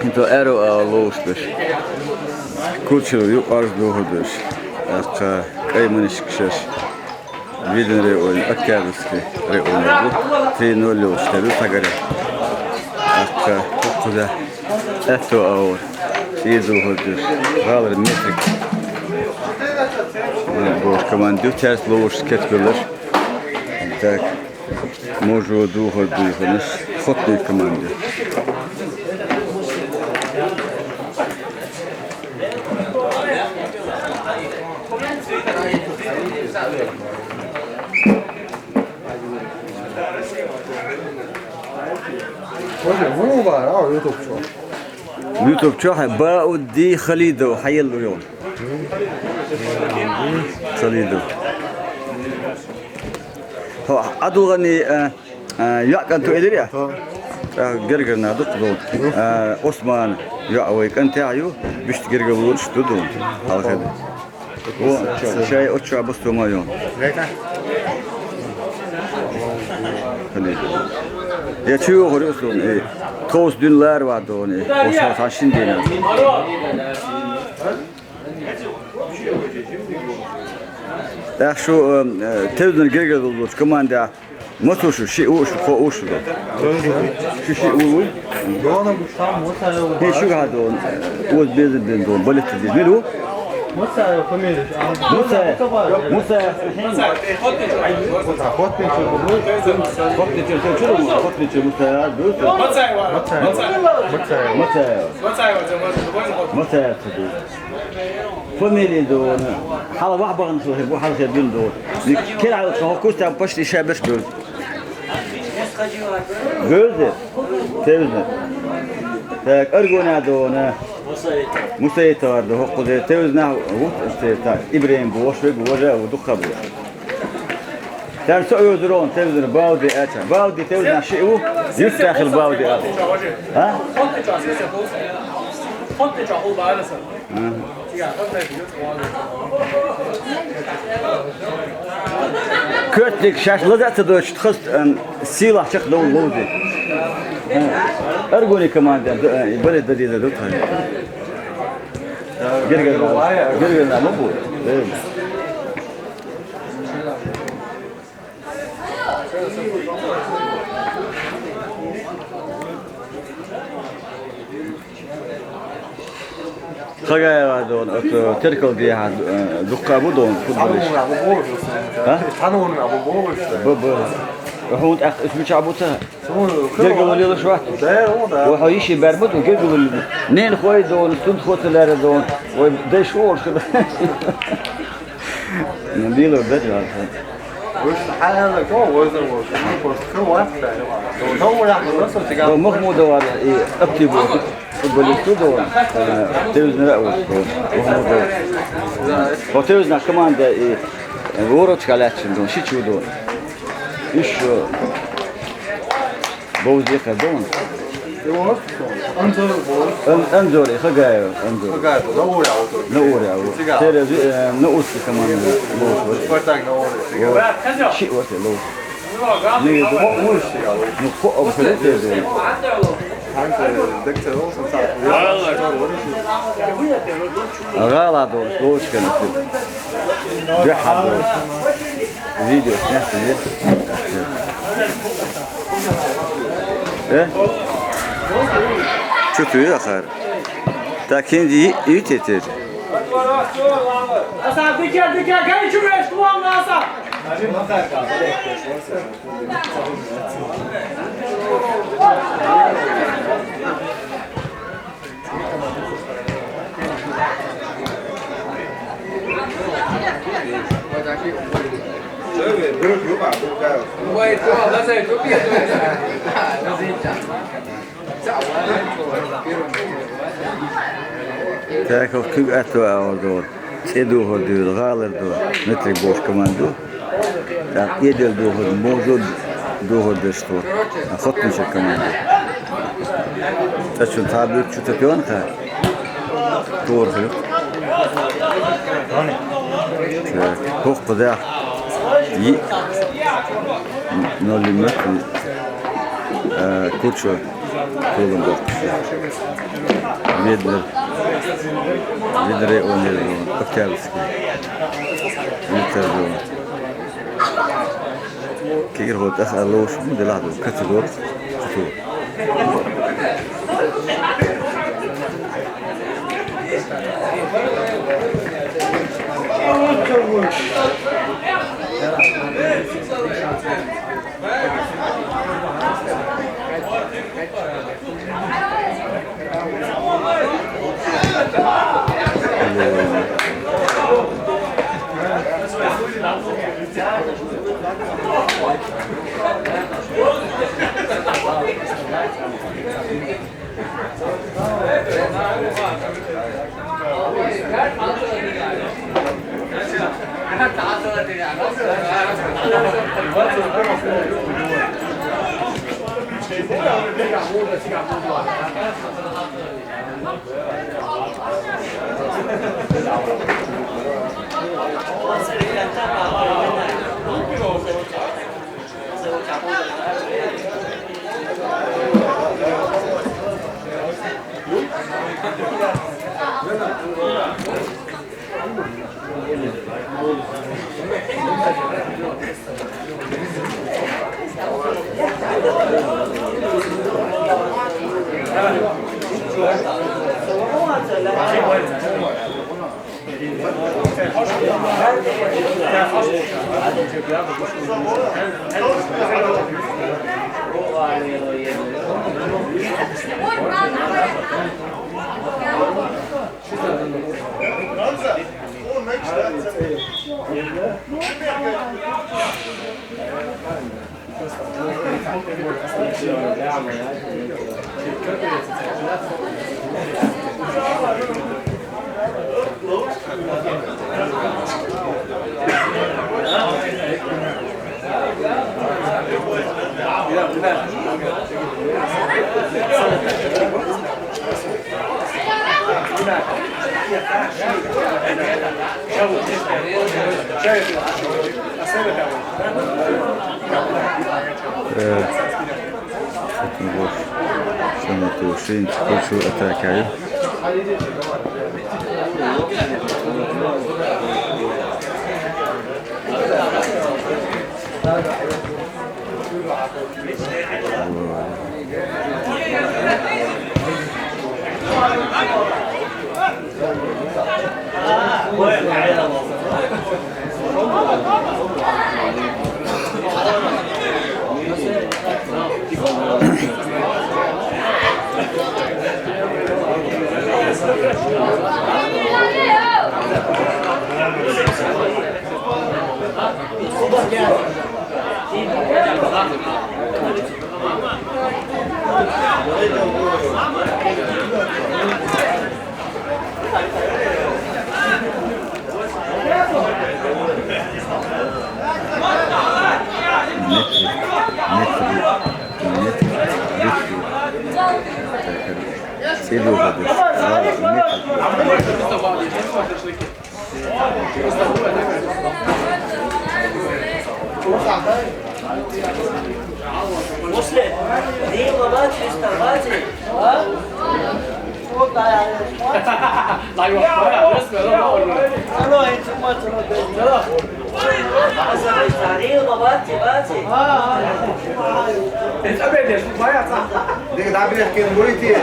Into ero ağloştur. Kurçulu yok arz doğudur. Akka kaymanış kişer. Vidin reol akkadıski reol. 3-0 loştur tagare. Akka kuda. Eto ağır. İyi doğudur. Galır metrik. Bu komandı ters loş ketbilir. Так, можу дугоду, наш хотної команди. YouTube باودي خليدو حي اليوم خليدو هو عدو غني يأكل تقدر يا جرجرنا دقدون عثمان يعوي كان تعيو بيشت جرجر ولش تدون على كده هو شيء أشرب بس ما يوم يا شو غريزون توس دينار وادوني وصار عشرين دينار ده شو تبدون جرجر ولش كمان ده ما توشو شيء وش فوقش ده شيء وش هي شو هذون وز بيزن دون بلت دي ملو موسى فميلي دون حالا واحد بغن سوي بو حالا خيبين دون كل على الكوستا باشتي شابش بول بولد تيزن تاك ارغونا دون مسيطر ده حقوق تيزنا تاع ابراهيم بوش بوجا ودخه بو تاع سوي درون تيزن باودي اتا باودي تيزنا شيء يستاخل باودي ها كرتك شاشلة تدوش تخص سيلة شق دول لودي أرجوني كمان بلد بديل دوتها جرجنا مبور خجايا دون تركل دي هاد دقابو دون فوتبوليش ها تانون ابو بوش بب هو اسمه شعبوتها جرجو ولي شوات وهو يشي برمت وجرجو نين خوي دون سند خوتلار دون وده شور كده نديله بدل وش حالك هو وزن كل واحد هو راح يوصل تجاه محمود هو اكتبوا فوتبوليستو دون تلفزيون رأوي هو تلفزيون كمان ده ورد كلاتشن دون شيء شو دون إيش بوزي كدون انزوري خجايو انزوري نوري أو ترى نوصي كمان شيء وقت لو نيجي نفوق أو كذا غلا دوش كانت جحد فيديو نفس ايه شوفوا يا خير تاكين دي يتيتر اسا ديكا جاي شو ايش طوال ناسا تاكل كل أتوا أودور تدو هدول غالر دو مثل بوش كمان دو تاك يدل دو هد موجود دو هد دستور أخذت كمان دو تشون تابلت شو تبيون كا دور خلو فوق قدر نولي مثل كوتشو Tulum dokuşu. Vidre oynuyor. Oktyabrski. Yıtırdı. Kir hot asaloş mu delado katılıyor. Tutuyor. Şu atakayı. مسلم دي وبات استغاثي ها لا يوفقها بس انا انت ما تردد تعالي وباتي باتي انت ابدا شو ضايع صح ديك تعبير يحكي نقوليتي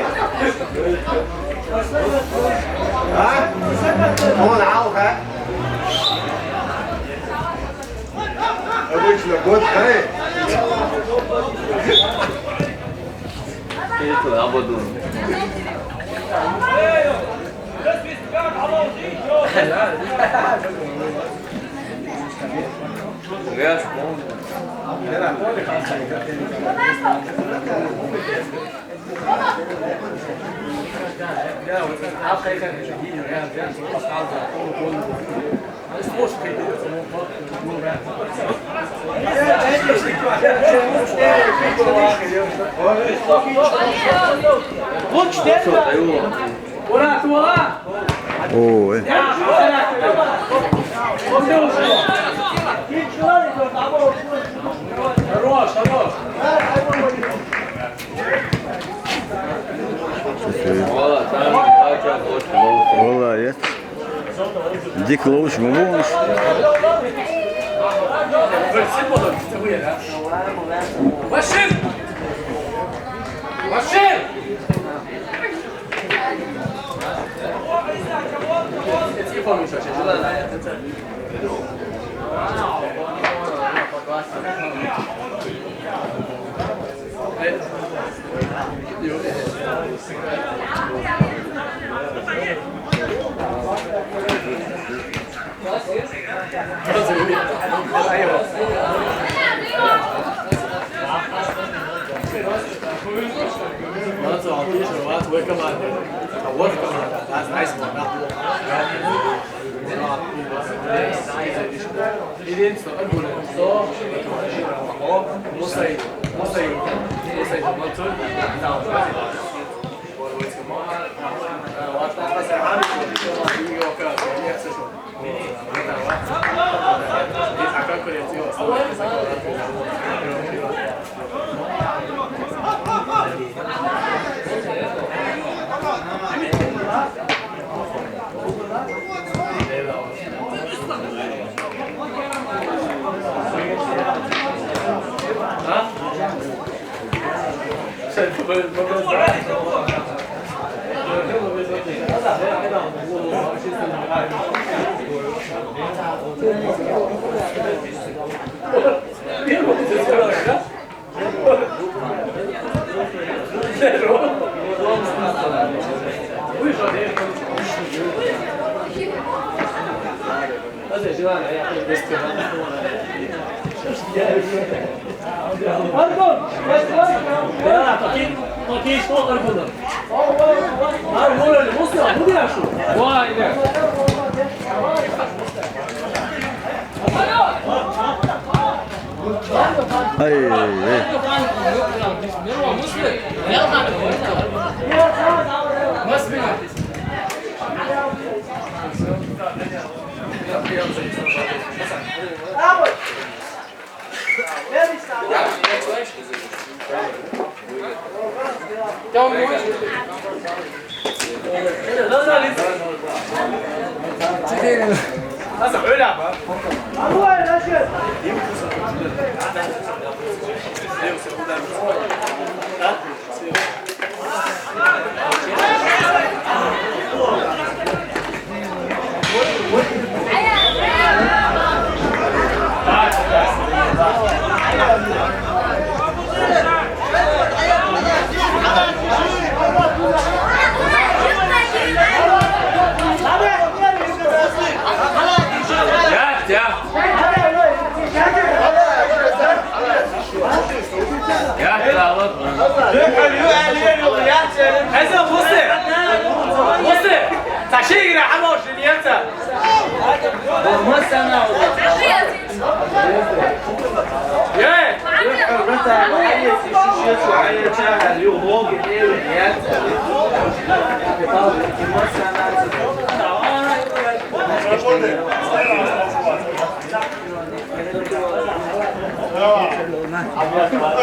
ها هون عاوك ها ابوش لقوت هاي كيف ابدون اوه والله يا ديك لوش مموش وشم وشم اي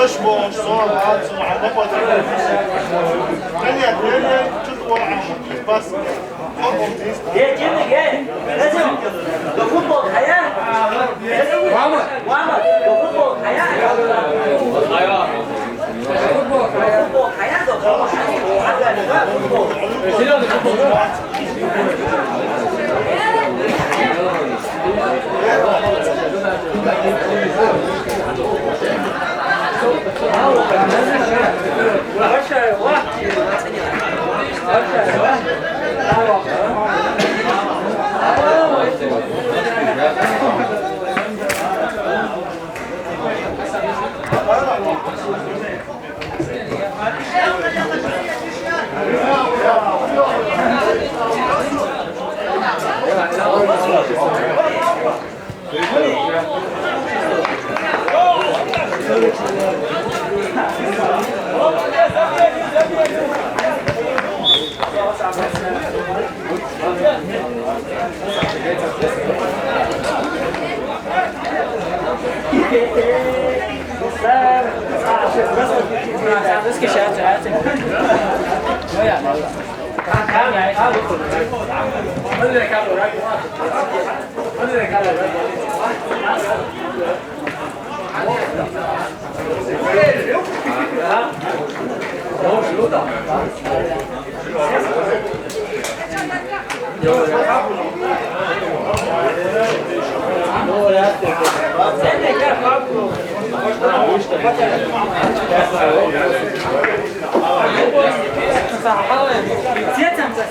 اشبه صور عاد مع ضبط بس جاي جيب جاي لازم ده فوتبول حياه وعمر ده فوتبول حياه فوتبول حياه ده خلاص حاجه فوتبول Das Geschäft, Sjećam se,